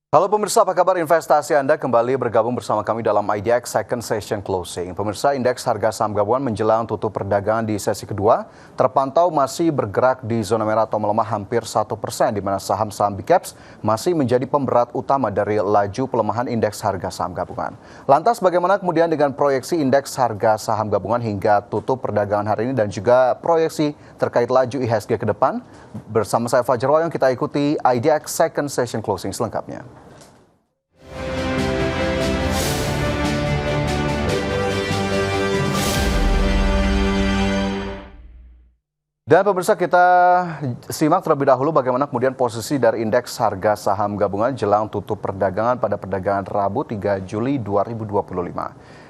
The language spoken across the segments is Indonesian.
Halo pemirsa, apa kabar investasi Anda kembali bergabung bersama kami dalam IDX Second Session Closing. Pemirsa, indeks harga saham gabungan menjelang tutup perdagangan di sesi kedua terpantau masih bergerak di zona merah atau melemah hampir 1%, di mana saham-saham big caps masih menjadi pemberat utama dari laju pelemahan indeks harga saham gabungan. Lantas bagaimana kemudian dengan proyeksi indeks harga saham gabungan hingga tutup perdagangan hari ini dan juga proyeksi terkait laju IHSG ke depan? Bersama saya Fajar Wayong, kita ikuti IDX Second Session Closing selengkapnya. Dan pemirsa, kita simak terlebih dahulu bagaimana kemudian posisi dari indeks harga saham gabungan jelang tutup perdagangan pada perdagangan Rabu 3 Juli 2025.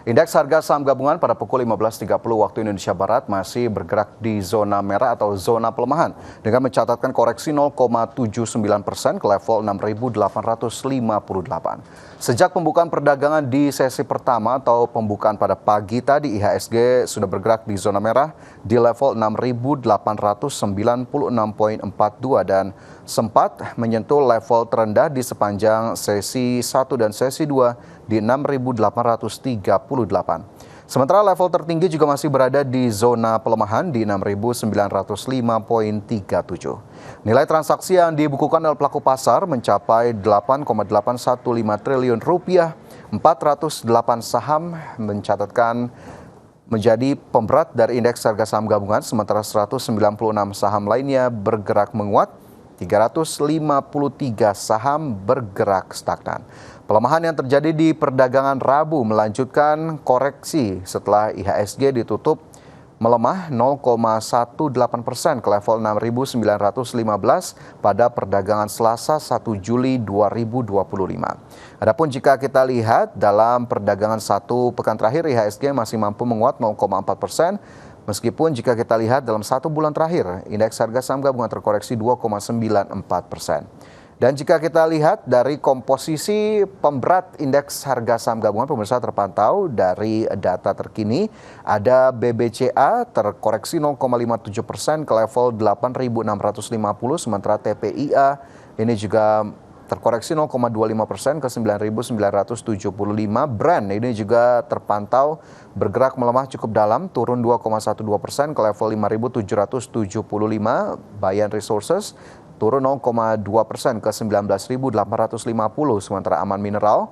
Indeks harga saham gabungan pada pukul 15.30 waktu Indonesia Barat masih bergerak di zona merah atau zona pelemahan dengan mencatatkan koreksi 0,79% ke level 6.858. Sejak pembukaan perdagangan di sesi pertama atau pembukaan pada pagi tadi, IHSG sudah bergerak di zona merah di level 6.896,42 dan sempat menyentuh level terendah di sepanjang sesi 1 dan sesi 2 di 6.838. Sementara level tertinggi juga masih berada di zona pelemahan di 6.905,37. Nilai transaksi yang dibukukan oleh pelaku pasar mencapai 8,815 triliun rupiah. 408 saham mencatatkan menjadi pemberat dari indeks harga saham gabungan, sementara 196 saham lainnya bergerak menguat, 353 saham bergerak stagnan. Pelemahan yang terjadi di perdagangan Rabu melanjutkan koreksi setelah IHSG ditutup melemah 0,18% ke level 6.915 pada perdagangan Selasa 1 Juli 2025. Adapun jika kita lihat dalam perdagangan satu pekan terakhir, IHSG masih mampu menguat 0,4%. Meskipun jika kita lihat dalam satu bulan terakhir, indeks harga saham gabungan terkoreksi 2,94%. Dan jika kita lihat dari komposisi pemberat indeks harga saham gabungan, pemirsa, terpantau dari data terkini ada BBCA terkoreksi 0,57% ke level 8.650, sementara TPIA ini juga terkoreksi 0,25% ke 9.975. Brand ini juga terpantau bergerak melemah cukup dalam, turun 2,12% ke level 5.775. Bayan Resources turun 0,2% ke 19.850, sementara Aman Mineral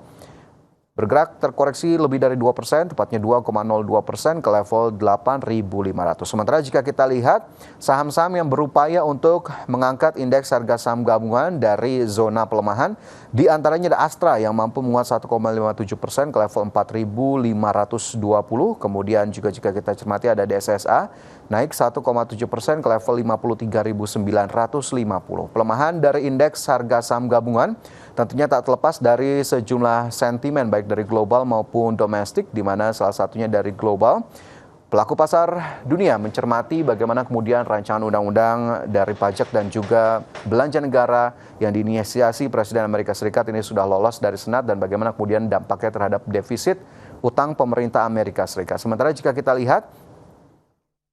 bergerak terkoreksi lebih dari 2%, tepatnya 2,02% ke level 8.500. Sementara jika kita lihat saham-saham yang berupaya untuk mengangkat indeks harga saham gabungan dari zona pelemahan, di antaranya ada Astra yang mampu menguat 1,57% ke level 4.520. Kemudian juga jika kita cermati ada DSSA naik 1,7% ke level 53.950. Pelemahan dari indeks harga saham gabungan tentunya tak terlepas dari sejumlah sentimen baik dari global maupun domestik, di mana salah satunya dari global. Pelaku pasar dunia mencermati bagaimana kemudian rancangan undang-undang dari pajak dan juga belanja negara yang diinisiasi Presiden Amerika Serikat ini sudah lolos dari Senat dan bagaimana kemudian dampaknya terhadap defisit utang pemerintah Amerika Serikat. Sementara jika kita lihat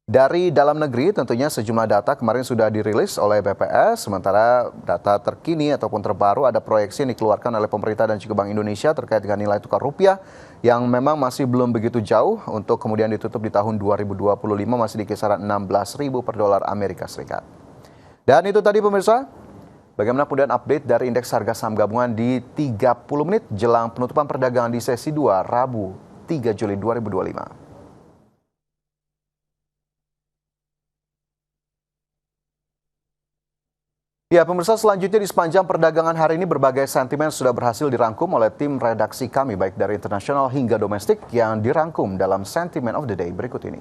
dari dalam negeri, tentunya sejumlah data kemarin sudah dirilis oleh BPS, sementara data terkini ataupun terbaru ada proyeksi yang dikeluarkan oleh pemerintah dan juga Bank Indonesia terkait dengan nilai tukar rupiah yang memang masih belum begitu jauh untuk kemudian ditutup di tahun 2025 masih di kisaran 16.000 per dolar Amerika Serikat. Dan itu tadi pemirsa, bagaimana kemudian update dari indeks harga saham gabungan di 30 menit jelang penutupan perdagangan di sesi 2 Rabu 3 Juli 2025. Ya pemirsa, selanjutnya di sepanjang perdagangan hari ini berbagai sentimen sudah berhasil dirangkum oleh tim redaksi kami baik dari internasional hingga domestik yang dirangkum dalam Sentiment of the Day berikut ini.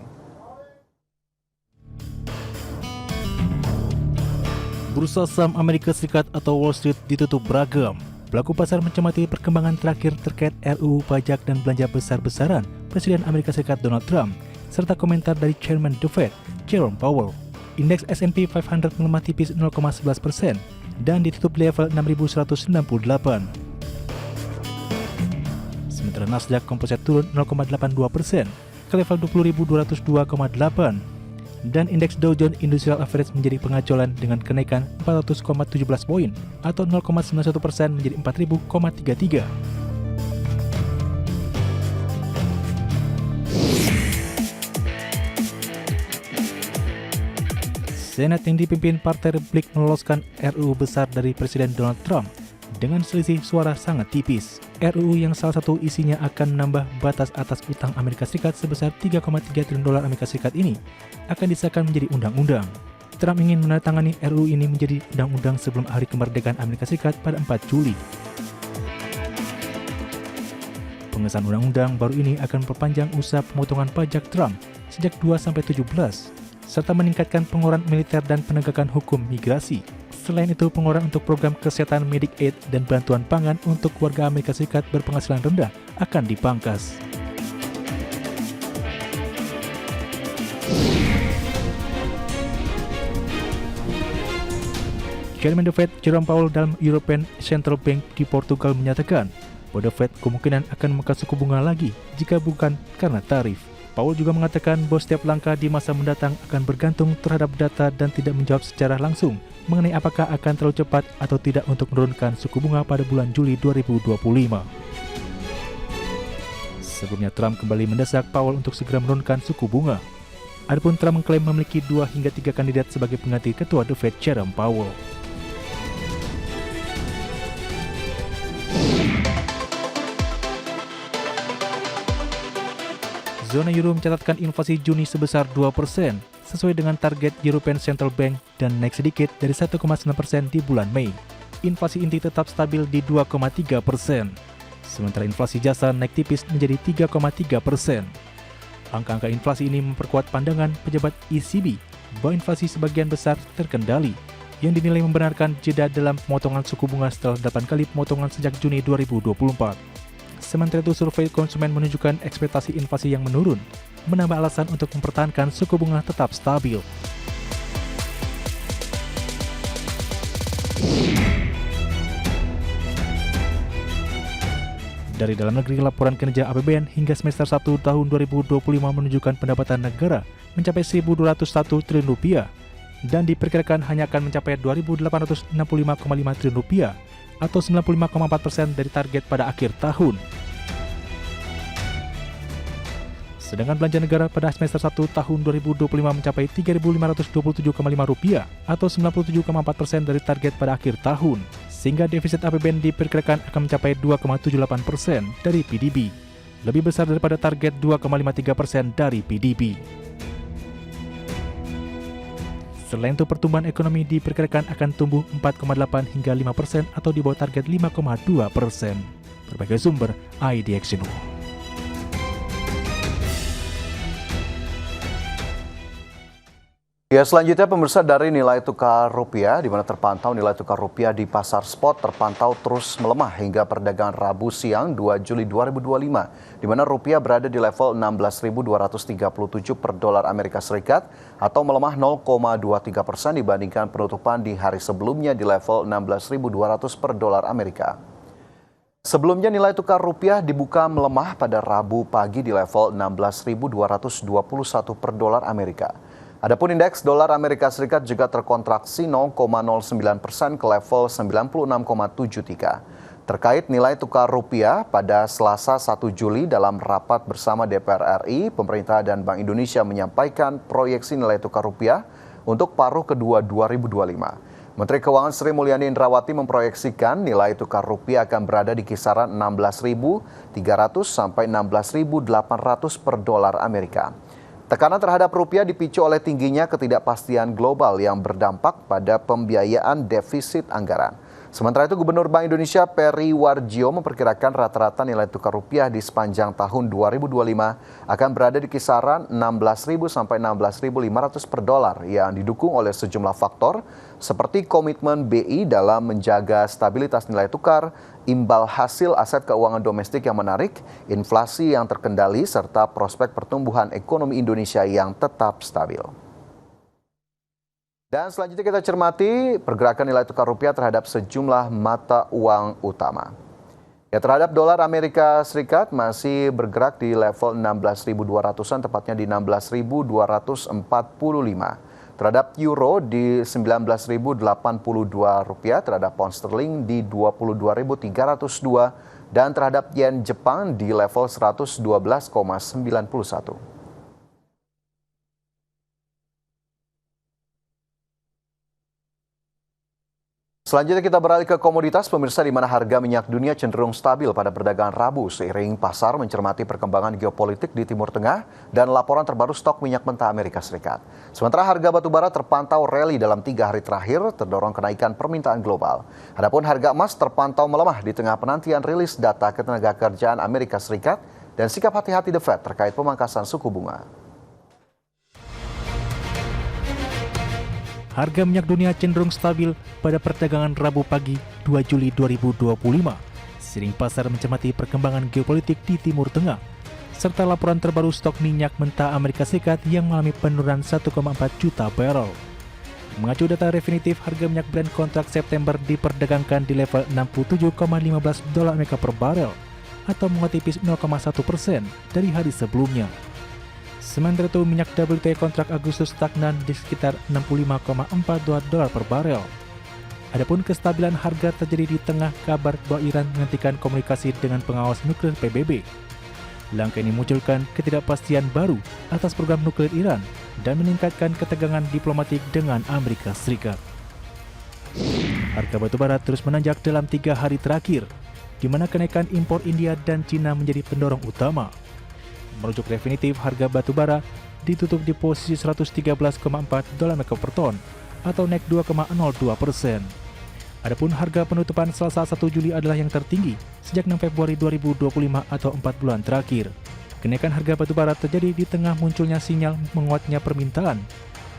Bursa saham Amerika Serikat atau Wall Street ditutup beragam. Pelaku pasar mencermati perkembangan terakhir terkait RUU pajak dan belanja besar-besaran Presiden Amerika Serikat Donald Trump, serta komentar dari Chairman The Fed, Jerome Powell. Indeks S&P 500 melemah tipis 0,11% dan ditutup di level 6.198. Sementara Nasdaq Composite turun 0,82% ke level 20.202,8. dan indeks Dow Jones Industrial Average menjadi pengacolan dengan kenaikan 400,17 poin atau 0,91% menjadi 4.000,33. Senat yang dipimpin Partai Republik meloloskan RUU besar dari Presiden Donald Trump dengan selisih suara sangat tipis. RUU yang salah satu isinya akan menambah batas atas utang Amerika Serikat sebesar 3,3 triliun dolar Amerika Serikat ini akan disahkan menjadi undang-undang. Trump ingin menandatangani RUU ini menjadi undang-undang sebelum hari kemerdekaan Amerika Serikat pada 4 Juli. Pengesahan undang-undang baru ini akan memperpanjang usaha pemotongan pajak Trump sejak 2-17, serta meningkatkan pengeluaran militer dan penegakan hukum migrasi. Selain itu, pengeluaran untuk program kesehatan Medicaid dan bantuan pangan untuk warga Amerika Serikat berpenghasilan rendah akan dipangkas. Chairman The Fed Jerome Powell dalam European Central Bank di Portugal menyatakan bahwa The Fed kemungkinan akan memangkas suku bunga lagi jika bukan karena tarif. Powell juga mengatakan bahwa setiap langkah di masa mendatang akan bergantung terhadap data dan tidak menjawab secara langsung mengenai apakah akan terlalu cepat atau tidak untuk menurunkan suku bunga pada bulan Juli 2025. Sebelumnya Trump kembali mendesak Powell untuk segera menurunkan suku bunga. Adapun Trump mengklaim memiliki 2 hingga 3 kandidat sebagai pengganti ketua The Fed Jerome Powell. Zona euro mencatatkan inflasi Juni sebesar 2%, sesuai dengan target European Central Bank dan naik sedikit dari 1,9% di bulan Mei. Inflasi inti tetap stabil di 2,3%. Sementara inflasi jasa naik tipis menjadi 3,3%. Angka-angka inflasi ini memperkuat pandangan pejabat ECB bahwa inflasi sebagian besar terkendali, yang dinilai membenarkan jeda dalam pemotongan suku bunga setelah 8 kali pemotongan sejak Juni 2024. Sementara itu, survei konsumen menunjukkan ekspektasi inflasi yang menurun, menambah alasan untuk mempertahankan suku bunga tetap stabil. Dari dalam negeri, laporan kinerja APBN hingga semester 1 tahun 2025 menunjukkan pendapatan negara mencapai Rp1.201 triliun dan diperkirakan hanya akan mencapai Rp2.865,5 triliun atau 95,4% dari target pada akhir tahun. Sedangkan belanja negara pada semester 1 tahun 2025 mencapai Rp3.527,5 atau 97,4% dari target pada akhir tahun, sehingga defisit APBN diperkirakan akan mencapai 2,78% dari PDB, lebih besar daripada target 2,53% dari PDB. Selain itu, pertumbuhan ekonomi diperkirakan akan tumbuh 4,8 hingga 5% atau di bawah target 5,2%. Berbagai sumber, IDX Indo. Ya, selanjutnya pemirsa, dari nilai tukar rupiah, di mana terpantau nilai tukar rupiah di pasar spot terpantau terus melemah hingga perdagangan Rabu siang 2 Juli 2025, di mana rupiah berada di level 16.237 per dolar Amerika Serikat atau melemah 0,23% dibandingkan penutupan di hari sebelumnya di level 16.200 per dolar Amerika. Sebelumnya nilai tukar rupiah dibuka melemah pada Rabu pagi di level 16.221 per dolar Amerika. Adapun indeks dolar Amerika Serikat juga terkontraksi 0,09% ke level 96,73. Terkait nilai tukar rupiah, pada Selasa 1 Juli dalam rapat bersama DPR RI, pemerintah dan Bank Indonesia menyampaikan proyeksi nilai tukar rupiah untuk paruh kedua 2025. Menteri Keuangan Sri Mulyani Indrawati memproyeksikan nilai tukar rupiah akan berada di kisaran 16.300 sampai 16.800 per dolar Amerika. Tekanan terhadap rupiah dipicu oleh tingginya ketidakpastian global yang berdampak pada pembiayaan defisit anggaran. Sementara itu, Gubernur Bank Indonesia Peri Warjio memperkirakan rata-rata nilai tukar rupiah di sepanjang tahun 2025 akan berada di kisaran 16.000 sampai 16.500 per dolar yang didukung oleh sejumlah faktor seperti komitmen BI dalam menjaga stabilitas nilai tukar, imbal hasil aset keuangan domestik yang menarik, inflasi yang terkendali, serta prospek pertumbuhan ekonomi Indonesia yang tetap stabil. Dan selanjutnya kita cermati pergerakan nilai tukar rupiah terhadap sejumlah mata uang utama. Ya, terhadap dolar Amerika Serikat masih bergerak di level 16.200-an, tepatnya di 16.245. Terhadap euro di 19.082 rupiah, terhadap pound sterling di 22.302, dan terhadap yen Jepang di level 112,91. Selanjutnya kita beralih ke komoditas, pemirsa, di mana harga minyak dunia cenderung stabil pada perdagangan Rabu seiring pasar mencermati perkembangan geopolitik di Timur Tengah dan laporan terbaru stok minyak mentah Amerika Serikat. Sementara harga batubara terpantau rally dalam 3 hari terakhir, terdorong kenaikan permintaan global. Adapun harga emas terpantau melemah di tengah penantian rilis data ketenagakerjaan Amerika Serikat dan sikap hati-hati The Fed terkait pemangkasan suku bunga. Harga minyak dunia cenderung stabil pada perdagangan Rabu pagi 2 Juli 2025, seiring pasar mencermati perkembangan geopolitik di Timur Tengah, serta laporan terbaru stok minyak mentah Amerika Serikat yang mengalami penurunan 1,4 juta barrel. Mengacu data definitif, harga minyak Brent kontrak September diperdagangkan di level 67,15 dolar Amerika per barel, atau menguat tipis 0,1% dari hari sebelumnya. Sementara itu, minyak WTI kontrak Agustus stagnan di sekitar 65,42 dolar per barel. Adapun kestabilan harga terjadi di tengah kabar bahwa Iran menghentikan komunikasi dengan pengawas nuklir PBB. Langkah ini memunculkan ketidakpastian baru atas program nuklir Iran dan meningkatkan ketegangan diplomatik dengan Amerika Serikat. Harga batubara terus menanjak dalam 3 hari terakhir, di mana kenaikan impor India dan Cina menjadi pendorong utama. Merujuk definitif, harga batubara ditutup di posisi 113,4 dolar Amerika per ton atau naik 2,02%. Adapun harga penutupan Selasa 1 Juli adalah yang tertinggi sejak 6 Februari 2025 atau 4 bulan terakhir. Kenaikan harga batubara terjadi di tengah munculnya sinyal menguatnya permintaan,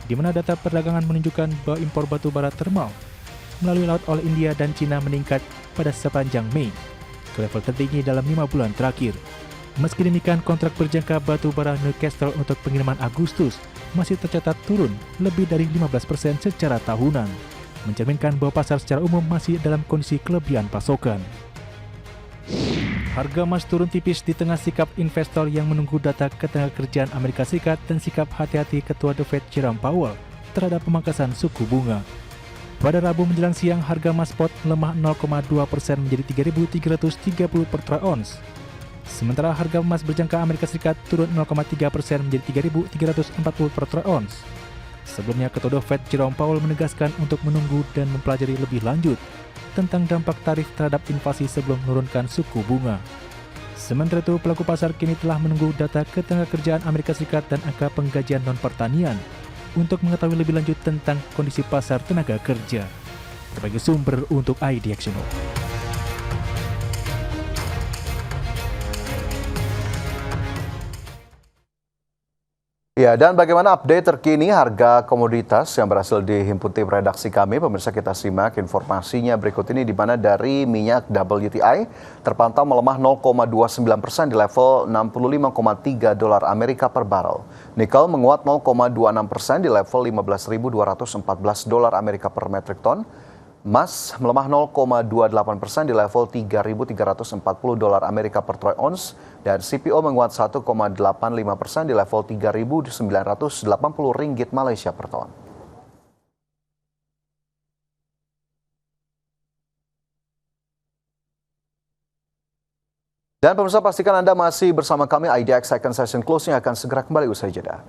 di mana data perdagangan menunjukkan bahwa impor batubara thermal melalui laut oleh India dan Cina meningkat pada sepanjang Mei ke level tertinggi dalam 5 bulan terakhir. Meski demikian, kontrak berjangka batu bara Newcastle untuk pengiriman Agustus masih tercatat turun lebih dari 15% secara tahunan, mencerminkan bahwa pasar secara umum masih dalam kondisi kelebihan pasokan. Harga emas turun tipis di tengah sikap investor yang menunggu data ketenagakerjaan Amerika Serikat dan sikap hati-hati Ketua The Fed Jerome Powell terhadap pemangkasan suku bunga. Pada Rabu menjelang siang, harga emas spot melemah 0,2% menjadi 3.330 per troy ounce. Sementara harga emas berjangka Amerika Serikat turun 0,3% menjadi 3.340 per troy ounce. Sebelumnya, Ketua The Fed Jerome Powell menegaskan untuk menunggu dan mempelajari lebih lanjut tentang dampak tarif terhadap inflasi sebelum menurunkan suku bunga. Sementara itu, pelaku pasar kini telah menunggu data ketenagakerjaan Amerika Serikat dan angka penggajian non-pertanian untuk mengetahui lebih lanjut tentang kondisi pasar tenaga kerja. Sebagai sumber untuk IDXNO. Ya, dan bagaimana update terkini harga komoditas yang berhasil dihimpun tim redaksi kami? Pemirsa, kita simak informasinya berikut ini, di mana dari minyak WTI terpantau melemah 0,29% di level 65,3 dolar Amerika per barrel. Nikel menguat 0,26% di level 15.214 dolar Amerika per metrik ton. Emas melemah 0,28% di level 3.340 dolar Amerika per troy ounce, dan CPO menguat 1,85% di level 3.980 ringgit Malaysia per ton. Dan pemirsa, pastikan Anda masih bersama kami. IDX Second Session Closing akan segera kembali usai jeda.